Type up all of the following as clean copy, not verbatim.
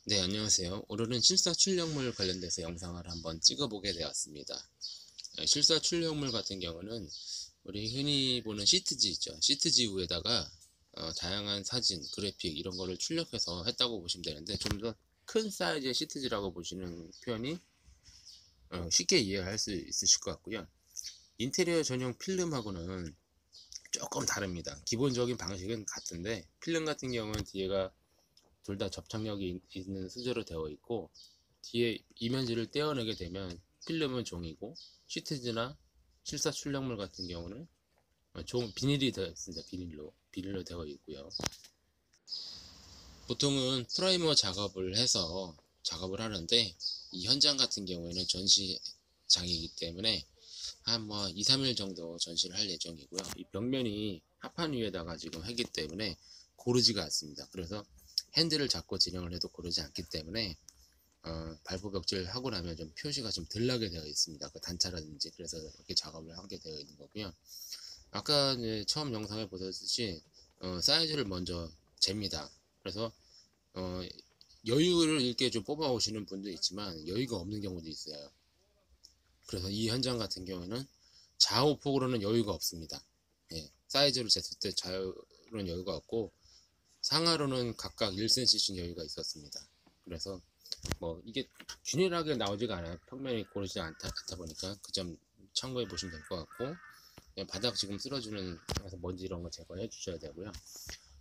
네, 안녕하세요. 오늘은 실사 출력물 관련돼서 영상을 한번 찍어보게 되었습니다. 실사 출력물 같은 경우는 우리 흔히 보는 시트지 있죠. 시트지 위에다가 다양한 사진, 그래픽 이런 거를 출력해서 했다고 보시면 되는데, 좀 더 큰 사이즈의 시트지라고 보시는 표현이 쉽게 이해할 수 있으실 것 같고요. 인테리어 전용 필름하고는 조금 다릅니다. 기본적인 방식은 같은데, 필름 같은 경우는 뒤에가 둘 다 접착력이 있는 수제로 되어 있고, 뒤에 이면지를 떼어내게 되면 필름은 종이고, 시트지나 실사 출력물 같은 경우는 비닐이 되어 있습니다. 비닐로 되어 있고요. 보통은 프라이머 작업을 해서 작업을 하는데, 이 현장 같은 경우에는 전시장이기 때문에 한 2, 3일 정도 전시를 할 예정이고요. 이 벽면이 합판 위에다가 지금 하기 때문에 고르지가 않습니다. 그래서 핸들을 잡고 진행을 해도 고르지 않기 때문에 발포 벽지를 하고 나면 좀 표시가 좀 덜 나게 되어 있습니다. 그 단차라든지. 그래서 이렇게 작업을 하게 되어 있는 거고요. 아까 이제 처음 영상에 보셨듯이 사이즈를 먼저 잽니다. 그래서 어, 여유를 이렇게 좀 뽑아 오시는 분도 있지만 여유가 없는 경우도 있어요. 그래서 이 현장 같은 경우에는 좌우폭으로는 여유가 없습니다. 예, 사이즈를 쟀을 때 좌우로는 여유가 없고, 상하로는 각각 1cm씩 여유가 있었습니다. 그래서 이게 균일하게 나오지가 않아요. 평면이 고르지 않다 보니까 그 점 참고해 보시면 될 것 같고, 바닥 지금 쓸어주는 먼지 이런 거 제거해 주셔야 되고요.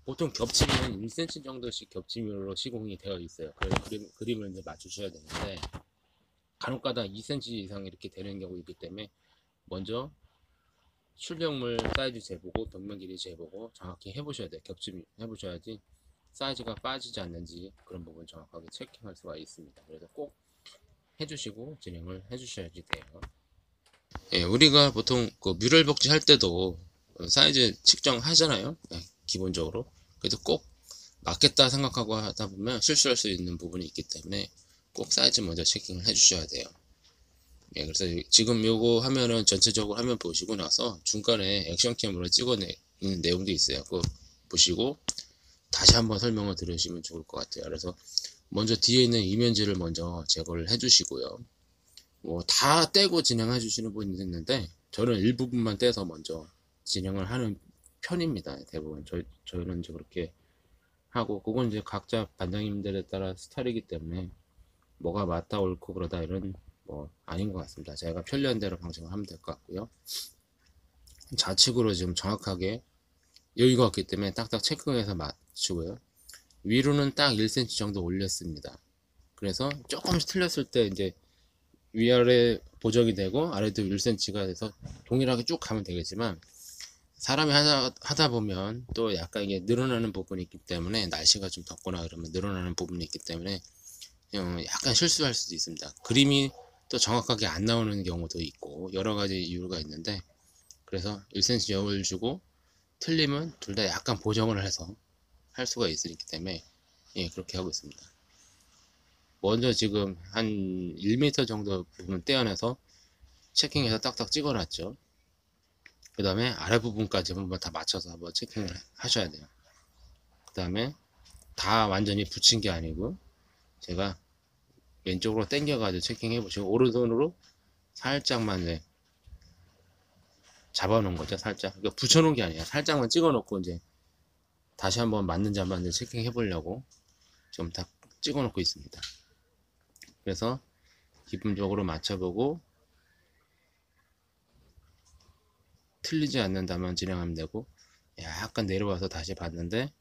보통 겹치면 1cm 정도씩 겹침으로 시공이 되어 있어요. 그래서 그림을 이제 맞추셔야 되는데, 간혹가다 2cm 이상 이렇게 되는 경우 있기 때문에 먼저 출력물 사이즈 재보고 벽면 길이 재보고 정확히 해보셔야 돼요. 겹침 해보셔야지 사이즈가 빠지지 않는지 그런 부분 정확하게 체킹할 수가 있습니다. 그래서 꼭 해주시고 진행을 해주셔야지 돼요. 예, 우리가 보통 그 뮤럴 벽지 할 때도 사이즈 측정하잖아요. 예, 기본적으로. 그래도 꼭 맞겠다 생각하고 하다 보면 실수할 수 있는 부분이 있기 때문에 꼭 사이즈 먼저 체킹을 해주셔야 돼요. 예, 그래서 지금 요거 하면은 전체적으로 화면 보시고 나서 중간에 액션캠으로 찍어내는 내용도 있어요. 그거 보시고 다시 한번 설명을 들으시면 좋을 것 같아요. 그래서 먼저 뒤에 있는 이면지를 먼저 제거를 해주시고요. 다 떼고 진행해 주시는 분이 있는데, 저는 일부분만 떼서 먼저 진행을 하는 편입니다. 대부분 저희는 이제 그렇게 하고, 그건 이제 각자 반장님들에 따라 스타일이기 때문에 뭐가 맞다 옳고 그러다 이런 아닌 것 같습니다. 제가 편리한 대로 방식을 하면 될 것 같고요. 좌측으로 지금 정확하게 여유가 없기 때문에 딱딱 체크해서 맞추고요. 위로는 딱 1cm 정도 올렸습니다. 그래서 조금씩 틀렸을 때 이제 위아래 보정이 되고 아래도 1cm가 돼서 동일하게 쭉 가면 되겠지만, 사람이 하다 보면 또 약간 이게 늘어나는 부분이 있기 때문에, 날씨가 좀 덥거나 그러면 늘어나는 부분이 있기 때문에 약간 실수할 수도 있습니다. 그림이 또 정확하게 안 나오는 경우도 있고 여러 가지 이유가 있는데, 그래서 1cm 여을 주고 틀리면 둘 다 약간 보정을 해서 할 수가 있기 때문에 그렇게 하고 있습니다. 먼저 지금 한 1m 정도 부분 떼어내서 체킹해서 딱딱 찍어놨죠. 그 다음에 아래 부분까지 한번 다 맞춰서 한번 체킹을 하셔야 돼요. 그 다음에 다 완전히 붙인 게 아니고, 제가 왼쪽으로 당겨가지고 체킹해 보시고, 오른손으로 살짝만 이제 잡아놓은 거죠. 살짝. 그러니까 붙여놓은 게 아니라 살짝만 찍어놓고 이제 다시 한번 맞는지 안 맞는지 체킹해 보려고 지금 다 찍어놓고 있습니다. 그래서 기본적으로 맞춰보고 틀리지 않는다면 진행하면 되고, 약간 내려와서 다시 봤는데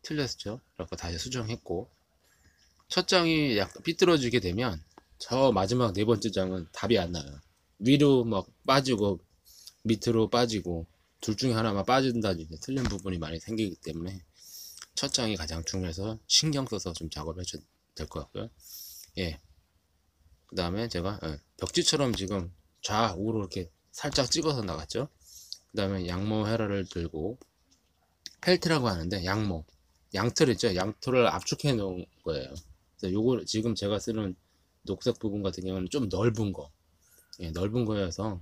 틀렸죠. 그래서 다시 수정했고, 첫 장이 약간 삐뚤어지게 되면 저 마지막 네 번째 장은 답이 안 나요. 위로 막 빠지고 밑으로 빠지고 둘 중에 하나만 빠진다든지 틀린 부분이 많이 생기기 때문에 첫 장이 가장 중요해서 신경 써서 좀 작업해줘야 될 것 같고요. 예. 그 다음에 제가 벽지처럼 지금 좌우로 이렇게 살짝 찍어서 나갔죠. 그 다음에 양모 헤라를 들고, 펠트라고 하는데 양틀 있죠. 양털을 압축해 놓은 거예요. 그래서 요거 지금 제가 쓰는 녹색 부분 같은 경우는 좀 넓은 거, 넓은 거여서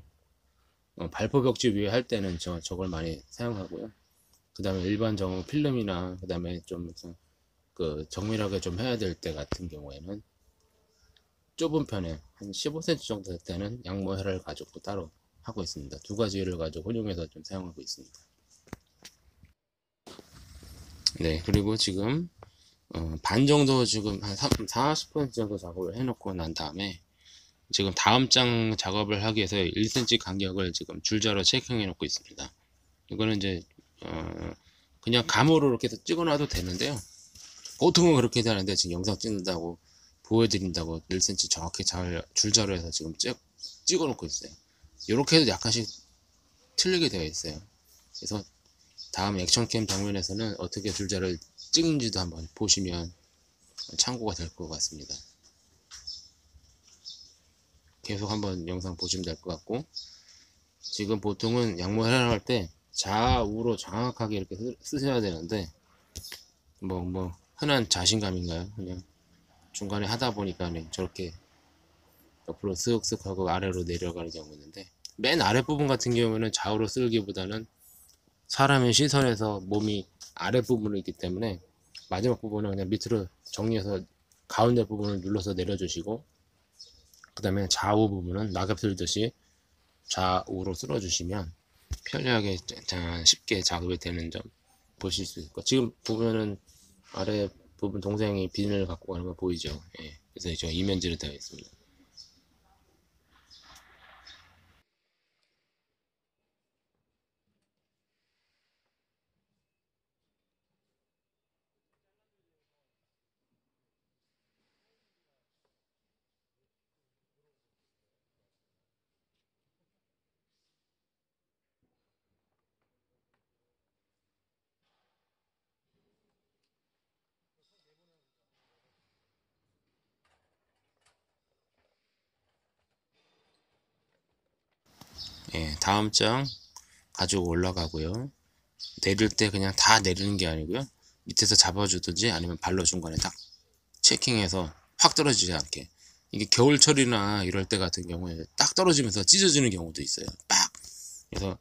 발포 벽지 위에 할 때는 저걸 많이 사용하고요. 그 다음에 일반 필름이나 그 다음에 좀 그 정밀하게 좀 해야 될 때 같은 경우에는 좁은 편에 한 15cm 정도 될 때는 양모헤라를 가지고 따로 하고 있습니다. 두 가지를 가지고 혼용해서 좀 사용하고 있습니다. 네, 그리고 지금 반 정도 지금 한 40% 정도 작업을 해놓고 난 다음에 지금 다음 장 작업을 하기 위해서 1cm 간격을 지금 줄자로 체킹해 놓고 있습니다. 이거는 이제 그냥 감으로 이렇게 찍어 놔도 되는데요. 보통은 그렇게 되는데 지금 영상 찍는다고 보여드린다고 1cm 정확히 잘 줄자로 해서 지금 찍어 놓고 있어요. 이렇게 해도 약간씩 틀리게 되어 있어요. 그래서 다음 액션캠 장면에서는 어떻게 줄자를 찍는지도 한번 보시면 참고가 될 것 같습니다. 계속 한번 영상 보시면 될 것 같고, 지금 보통은 양모헤라 할 때 좌우로 정확하게 이렇게 쓰셔야 되는데 뭐 흔한 자신감인가요? 그냥 중간에 하다 보니까 저렇게 옆으로 쓱쓱 하고 아래로 내려가는 경우 있는데, 맨 아랫부분 같은 경우는 좌우로 쓸기보다는 사람의 시선에서 몸이 아랫부분에 있기 때문에 마지막 부분은 그냥 밑으로 정리해서 가운데 부분을 눌러서 내려주시고, 그 다음에 좌우 부분은 낙엽 쓸듯이 좌우로 쓸어주시면 편리하게 쉽게 작업이 되는 점 보실 수 있고, 지금 보면은 아래 부분 동생이 비닐을 갖고 가는 거 보이죠? 예. 그래서 저 이면지로 되어 있습니다. 예, 다음 장 가지고 올라가고요. 내릴 때 그냥 다 내리는 게 아니고요. 밑에서 잡아주든지 아니면 발로 중간에 딱 체킹해서 확 떨어지지 않게. 이게 겨울철이나 이럴 때 같은 경우에 딱 떨어지면서 찢어지는 경우도 있어요. 빡! 그래서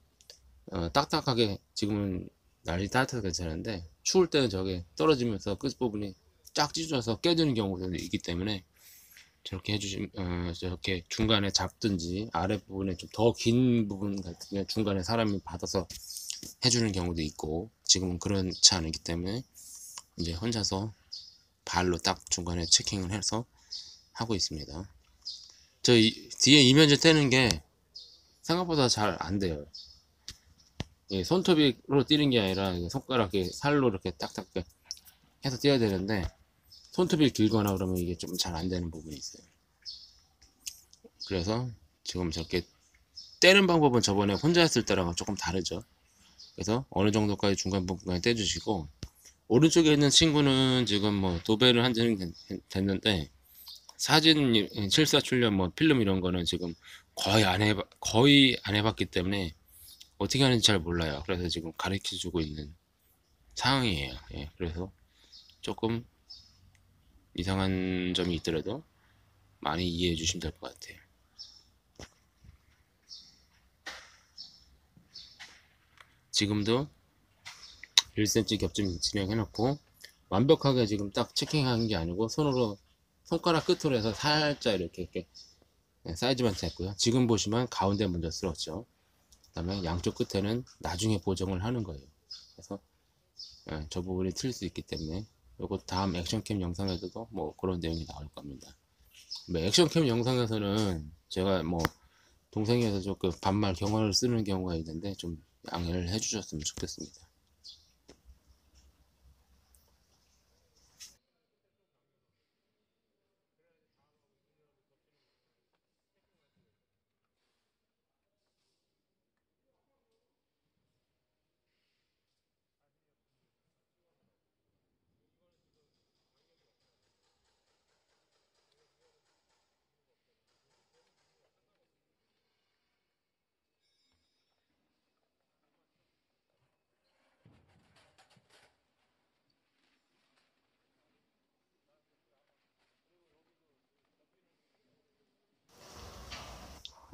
딱딱하게, 지금은 날이 따뜻해서 괜찮은데 추울 때는 저게 떨어지면서 끝부분이 쫙 찢어져서 깨지는 경우도 있기 때문에 저렇게 해주시면, 저렇게 중간에 잡든지 아랫부분에 좀 더 긴 부분 같은 경우 중간에 사람이 받아서 해주는 경우도 있고, 지금은 그렇지 않기 때문에 이제 혼자서 발로 딱 중간에 체킹을 해서 하고 있습니다. 뒤에 이면지 떼는 게 생각보다 잘 안 돼요. 손톱으로 띄는 게 아니라 손가락에 살로 이렇게 딱딱 해서 띄어야 되는데, 손톱이 길거나 그러면 이게 좀 잘 안 되는 부분이 있어요. 그래서 지금 저렇게 떼는 방법은 저번에 혼자 했을 때랑은 조금 다르죠. 그래서 어느 정도까지 중간 부분까지 떼주시고, 오른쪽에 있는 친구는 지금 뭐 도배를 한 지는 됐는데, 사진 실사 출력 뭐 필름 이런 거는 지금 거의 안 해봤기 때문에 어떻게 하는지 잘 몰라요. 그래서 지금 가르쳐 주고 있는 상황이에요. 예, 그래서 조금 이상한 점이 있더라도 많이 이해해 주시면 될 것 같아요. 지금도 1cm 겹점 진행해 놓고 완벽하게 지금 딱 체킹하는 게 아니고 손가락 끝으로 해서 살짝 이렇게 사이즈만 쟀고요. 지금 보시면 가운데 먼저 쓸었죠. 그 다음에 양쪽 끝에는 나중에 보정을 하는 거예요. 그래서 저 부분이 틀릴 수 있기 때문에 요거 다음 액션캠 영상에서도 뭐 그런 내용이 나올 겁니다. 액션캠 영상에서는 제가 뭐 동생이어서 조금 반말 경어를 쓰는 경우가 있는데 좀 양해를 해주셨으면 좋겠습니다.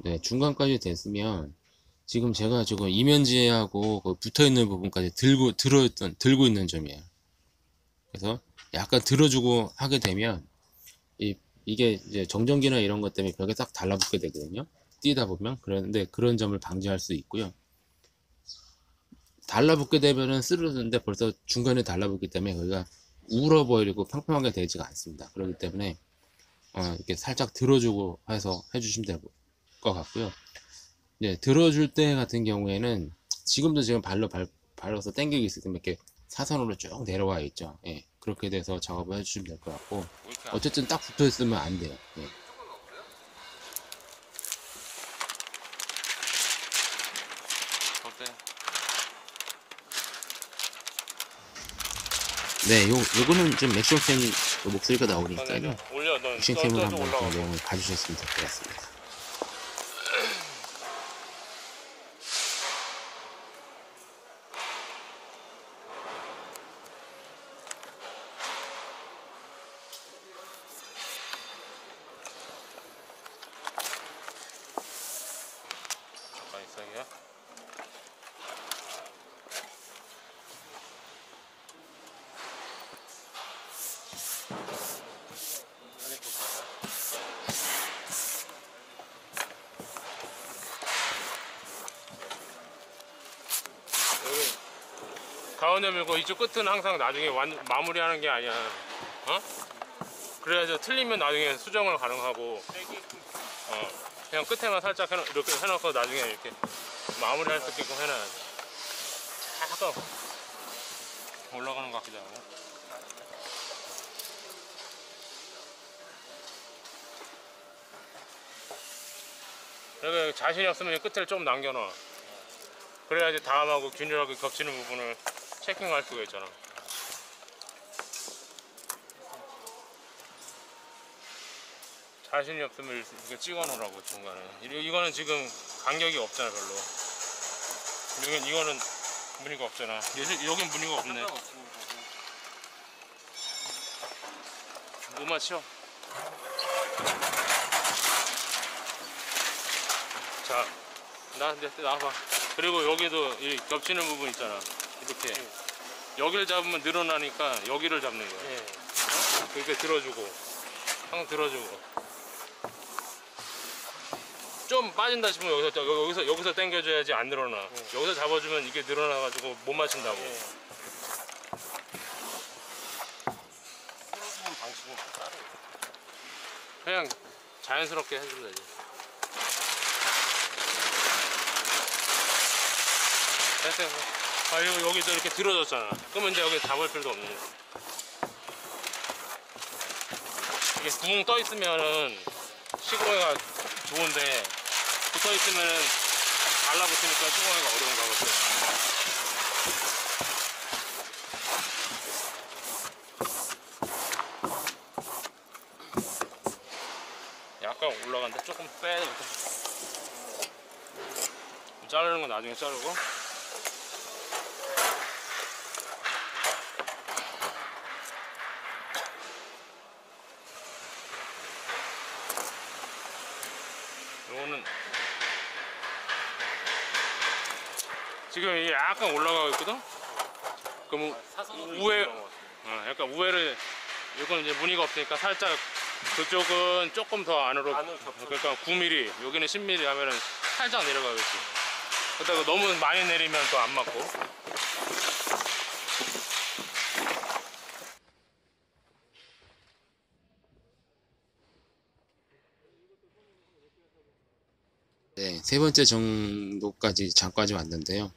네, 중간까지 됐으면 지금 제가 지금 이면지하고 그 붙어 있는 부분까지 들고 있는 점이에요. 그래서 약간 들어주고 하게 되면 이게 이제 정전기나 이런 것 때문에 벽에 딱 달라붙게 되거든요. 뛰다 보면. 그런데 그런 점을 방지할 수 있고요. 달라붙게 되면은 쓰러지는데 벌써 중간에 달라붙기 때문에 거기가 울어버리고 평평하게 되지가 않습니다. 그렇기 때문에 이렇게 살짝 들어주고 해서 해주시면 될 것 같고요. 이제 들어줄 때 같은 경우에는 지금도 지금 발로서 당기고 있을 때 이렇게 사선으로 쭉 내려와 있죠. 예, 그렇게 돼서 작업을 해주시면 될 것 같고, 어쨌든 딱 붙어 있으면 안 돼요. 예. 네, 요거는 좀 액션캠 목소리가 나오니까요. 올려, 너 액션캠으로 저쪽 한번 올라가고. 내용을 봐주셨으면 될 것 같습니다. 잠깐 있어요. 여기 가운데 밀고 이쪽 끝은 항상 나중에 마무리하는 게 아니야. 어? 그래야지 틀리면 나중에 수정을 가능하고. 그냥 끝에만 살짝 이렇게 해놓고 나중에 이렇게 마무리할 수 있게끔 해놔야지. 약간 올라가는 것 같기도 하고. 그러니까 자신이 없으면 끝을 좀 남겨놔. 그래야지 다음하고 균일하게 겹치는 부분을 체킹할 수가 있잖아. 자신이 없으면 이렇게 찍어 놓으라고 중간에. 이거는 지금 간격이 없잖아 별로. 이거는 무늬가 없잖아. 여긴 무늬가 없네. 못 맞춰. 자, 나와봐. 그리고 여기도 이 겹치는 부분 있잖아. 이렇게 여기를 잡으면 늘어나니까 여기를 잡는 거야. 그렇게 들어주고, 항상 들어주고. 좀 빠진다 싶으면 여기서 당겨줘야지 안 늘어나. 여기서 잡아주면 이게 늘어나가지고 못 맞춘다고. 방식은 따로. 그냥 자연스럽게 해주면 되지. 됐어요. 그리고 여기도 이렇게 들어졌잖아. 그러면 이제 여기 잡을 필요도 없는 거야. 이게 구멍 떠 있으면은 시공해가 좋은데 붙어 있으면은 달라붙으니까 시공해가 어려운가 보다. 약간 올라간데 조금 빼야 돼. 자르는 건 나중에 자르고. 요거는 지금 이게 약간 올라가고 있거든? 그럼 우회, 약간 우회를, 이건 이제 무늬가 없으니까 살짝 그쪽은 조금 더 안으로, 그러니까 9mm, 여기는 10mm 하면은 살짝 내려가겠지. 그렇다고 너무 많이 내리면 또 안 맞고. 네, 세 번째 정도까지 장까지 왔는데요.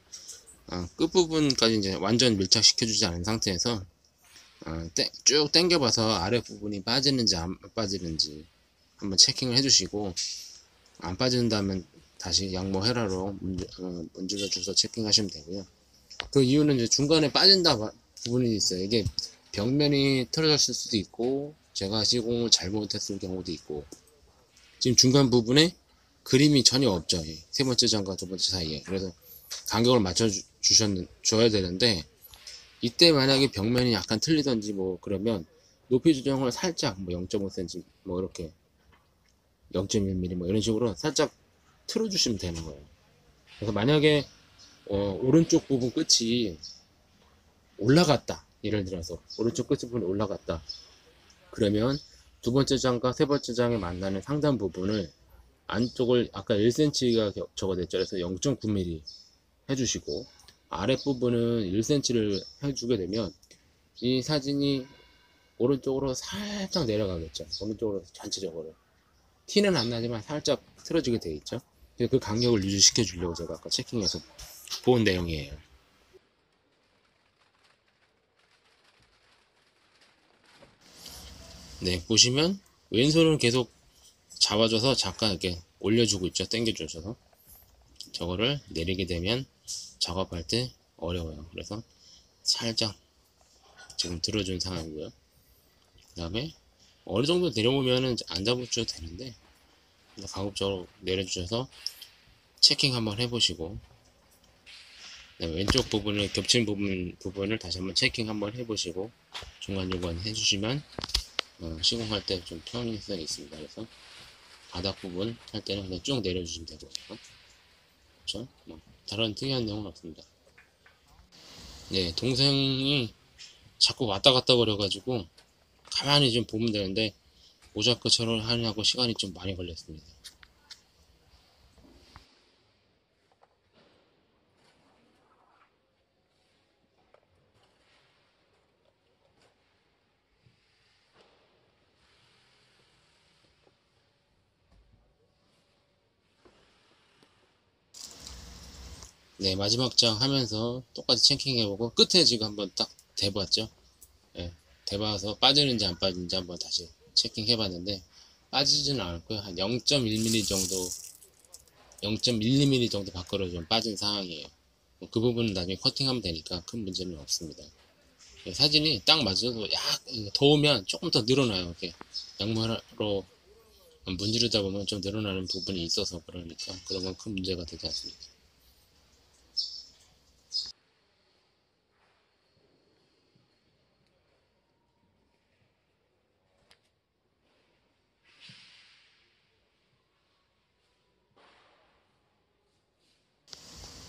끝부분까지 이제 완전 밀착시켜주지 않은 상태에서 쭉 당겨봐서 아랫부분이 빠지는지 안 빠지는지 한번 체킹을 해주시고, 안 빠진다면 다시 양모 헤라로 문질러 줘서 체킹하시면 되고요. 그 이유는 이제 중간에 빠진다 부분이 있어요. 이게 벽면이 틀어졌을 수도 있고, 제가 시공을 잘못했을 경우도 있고, 지금 중간 부분에 그림이 전혀 없죠. 세 번째 장과 두 번째 사이에. 그래서 간격을 맞춰 줘야 되는데, 이때 만약에 벽면이 약간 틀리던지 뭐 그러면 높이 조정을 살짝 뭐 0.5cm 뭐 이렇게 0.1mm 뭐 이런 식으로 살짝 틀어 주시면 되는 거예요. 그래서 만약에 오른쪽 부분 끝이 올라갔다, 예를 들어서 오른쪽 끝부분이 올라갔다. 그러면 두 번째 장과 세 번째 장에 만나는 상단 부분을 안쪽을 아까 1cm가 적어냈죠. 그래서 0.9mm 해주시고 아랫부분은 1cm를 해주게 되면 이 사진이 오른쪽으로 살짝 내려가겠죠. 오른쪽으로 전체적으로 티는 안 나지만 살짝 틀어지게 되어 있죠. 그 간격을 유지시켜 주려고 제가 아까 체킹해서 본 내용이에요. 네, 보시면 왼손은 계속 잡아줘서 잠깐 이렇게 올려주고 있죠. 당겨주셔서 저거를 내리게 되면 작업할 때 어려워요. 그래서 살짝 지금 들어준 상황이고요. 그 다음에 어느 정도 내려오면은 안 잡아줘도 되는데 가급적으로 내려주셔서 체킹 한번 해보시고 왼쪽 부분을 겹친 부분을 다시 한번 체킹 한번 해보시고 중간중간 해주시면 시공할 때 좀 편의성이 있습니다. 그래서 바닥 부분 할 때는 그냥 쭉 내려주시면 되고요. 그렇죠? 뭐 다른 특이한 내용은 없습니다. 네, 동생이 자꾸 왔다 갔다 거려가지고 가만히 좀 보면 되는데 모자크 처리하느라고 시간이 좀 많이 걸렸습니다. 네, 마지막 장 하면서 똑같이 체킹해보고 끝에 지금 한번 딱 대봤죠. 네, 대봐서 빠지는지 안 빠지는지 한번 다시 체킹해봤는데 빠지지는 않았고요. 한 0.1mm 정도 0.12mm 정도 밖으로 좀 빠진 상황이에요. 그 부분은 나중에 커팅하면 되니까 큰 문제는 없습니다. 사진이 딱 맞아도 더우면 조금 더 늘어나요. 이렇게 양말로 문지르다 보면 좀 늘어나는 부분이 있어서 그러니까 그런 건 큰 문제가 되지 않습니다.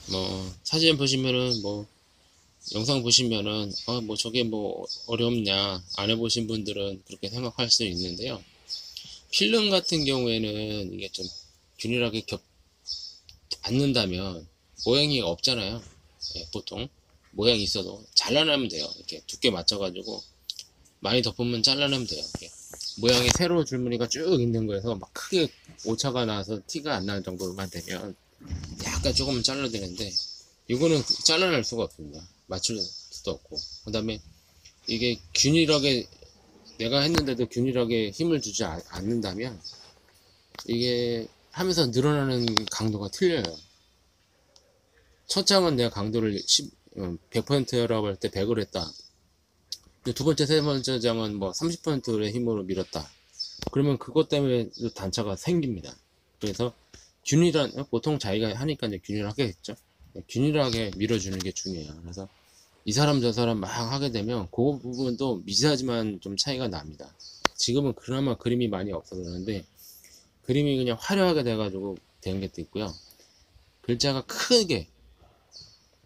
뭐 사진 보시면은 뭐 영상 보시면은 뭐 저게 뭐 어렵냐 안 해보신 분들은 그렇게 생각할 수 있는데요. 필름 같은 경우에는 이게 좀 균일하게 앉는다면 모양이 없잖아요. 예, 보통 모양이 있어도 잘라내면 돼요. 이렇게 두께 맞춰가지고 많이 덮으면 잘라내면 돼요. 이렇게 모양이 세로 줄무늬가 쭉 있는 거에서 막 크게 오차가 나서 티가 안 나는 정도만 되면 약간 조금 잘라야 되는데 이거는 잘라낼 수가 없습니다. 맞출 수도 없고 그 다음에 이게 균일하게 내가 했는데도 균일하게 힘을 주지 않는다면 이게 하면서 늘어나는 강도가 틀려요. 첫 장은 내가 강도를 100%라고 할 때 100을 했다. 두 번째, 세 번째 장은 뭐 30%의 힘으로 밀었다. 그러면 그것 때문에 단차가 생깁니다. 그래서 보통 자기가 하니까 이제 균일하게 했죠. 균일하게 밀어주는 게 중요해요. 그래서 이 사람 저 사람 막 하게 되면 그 부분도 미세하지만 좀 차이가 납니다. 지금은 그나마 그림이 많이 없어서 그러는데 그림이 그냥 화려하게 돼가지고 된 것도 있고요. 글자가 크게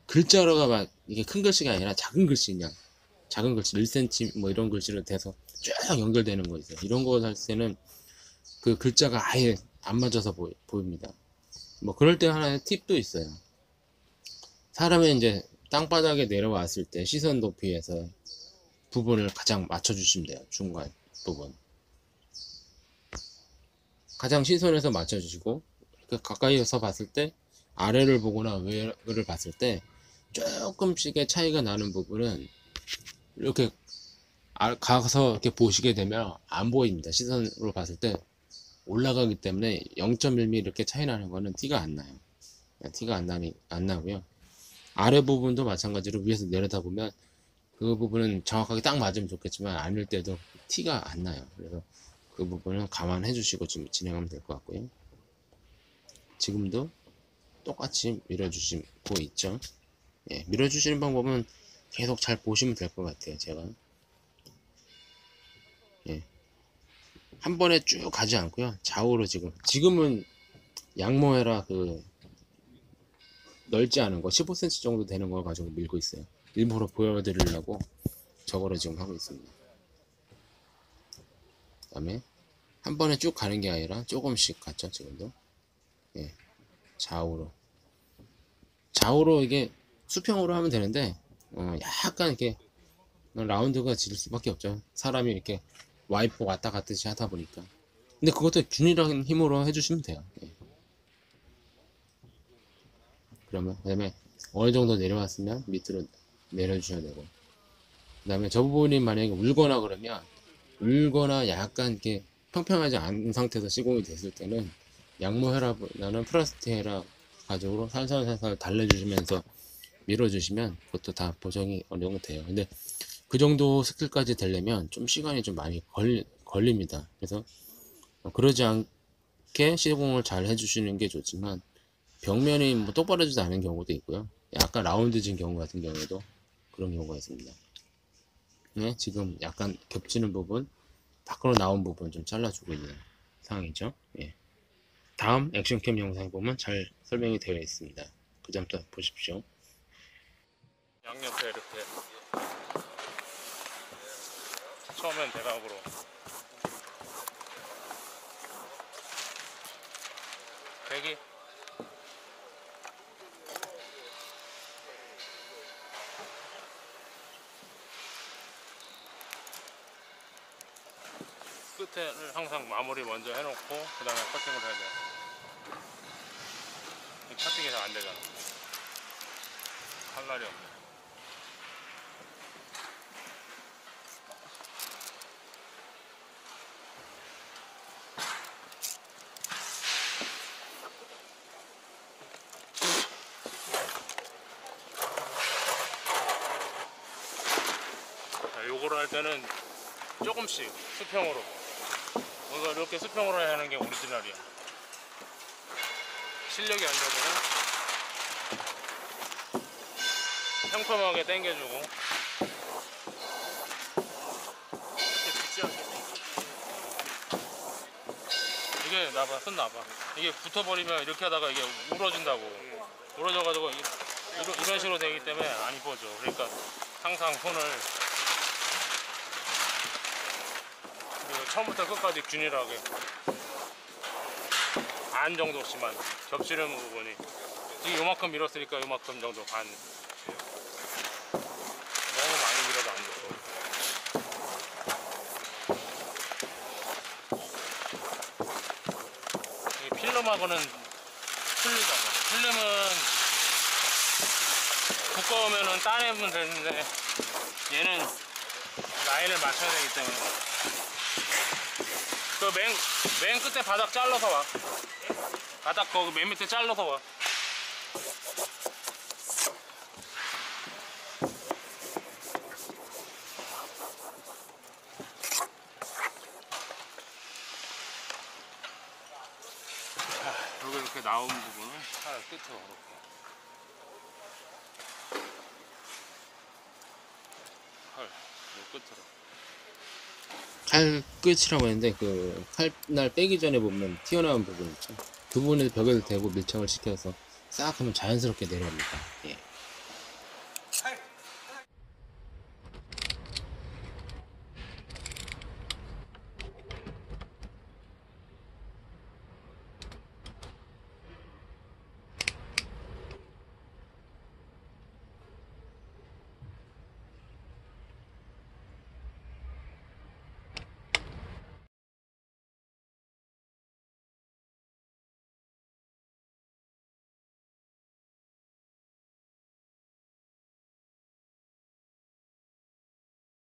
글자로가 이게 큰 글씨가 아니라 작은 글씨 그냥 작은 글씨 1cm 뭐 이런 글씨로 돼서 쭉 연결되는 거 있어요. 이런 거 할 때는 그 글자가 아예 안 맞아서 보입니다. 뭐 그럴 때 하나의 팁도 있어요. 사람이 이제 땅바닥에 내려왔을 때 시선 높이에서 부분을 가장 맞춰주시면 돼요. 중간 부분 가장 시선에서 맞춰주시고 가까이서 봤을 때 아래를 보거나 위를 봤을 때 조금씩의 차이가 나는 부분은 이렇게 가서 이렇게 보시게 되면 안 보입니다. 시선으로 봤을 때 올라가기 때문에 0.1mm 이렇게 차이 나는 거는 티가 안 나요. 티가 안 나고요. 아래 부분도 마찬가지로 위에서 내려다 보면 그 부분은 정확하게 딱 맞으면 좋겠지만 아닐 때도 티가 안 나요. 그래서 그 부분은 감안해 주시고 지금 진행하면 될 것 같고요. 지금도 똑같이 밀어주시고 있죠. 예, 밀어주시는 방법은 계속 잘 보시면 될 것 같아요. 제가 예, 한 번에 쭉 가지 않고요. 좌우로 지금은 양모해라 그 넓지 않은 거 15cm 정도 되는 걸 가지고 밀고 있어요. 일부러 보여드리려고 저거를 지금 하고 있습니다. 그 다음에 한 번에 쭉 가는 게 아니라 조금씩 갔죠. 지금도. 예, 좌우로 이게 수평으로 하면 되는데 약간 이렇게 라운드가 질 수밖에 없죠. 사람이 이렇게 와이프 왔다 갔듯이 하다 보니까. 근데 그것도 균일한 힘으로 해주시면 돼요. 예. 그러면 그다음에 어느 정도 내려왔으면 밑으로 내려주셔야 되고, 그다음에 저 부분이 만약에 울거나 그러면, 울거나 약간 이렇게 평평하지 않은 상태에서 시공이 됐을 때는 양모 혈압보다는 플라스틱 혈압 가죽으로 살살살살 달래주시면서 밀어주시면 그것도 다 보정이 어느 정도 돼요. 근데 그 정도 스킬까지 되려면 좀 시간이 좀 많이 걸립니다. 그래서 그러지 않게 시공을 잘 해주시는 게 좋지만, 벽면이 뭐 똑바르지도 않은 경우도 있고요. 약간 라운드진 경우 같은 경우에도 그런 경우가 있습니다. 네, 지금 약간 겹치는 부분, 밖으로 나온 부분 좀 잘라주고 있는 상황이죠. 예. 다음 액션캠 영상 보면 잘 설명이 되어 있습니다. 그 점도 보십시오. 양옆에 이렇게 처음엔 대각으로 대기 끝에를 항상 마무리 먼저 해놓고 그 다음에 커팅을 해야 돼요. 이 커팅이 잘 안 되잖아. 할 날이 없네. 자, 요거를 할 때는 조금씩 수평으로, 우리가 이렇게 수평으로 해야 하는 게 오리지널이야. 실력이 안 되고는 평평하게 당겨주고, 이렇게 붙지 않게 이게 나봐, 손 나봐. 이게 붙어버리면 이렇게 하다가 이게 울어진다고. 울어져가지고 이런 식으로 되기 때문에 안 이뻐져. 그러니까 항상 손을 처음부터 끝까지 균일하게 반 정도씩만 겹치는 부분이, 이게 요만큼 밀었으니까 요만큼 정도 반. 너무 많이 밀어도 안 좋고. 이 필름하고는 틀리잖아. 필름은 두꺼우면은 따내면 되는데 얘는 라인을 맞춰야 되기 때문에 그 맨 끝에 바닥 잘라서 와. 바닥 거기 맨 밑에 잘라서 와. 여기 이렇게 나온 부분을 칼 끝으로 이렇게. 칼, 요 끝으로. 칼 끝이라고 했는데 그 칼날 빼기 전에 보면 튀어나온 부분 있죠. 그 부분에 벽을 대고 밀착을 시켜서 싹 하면 자연스럽게 내려옵니다. 예.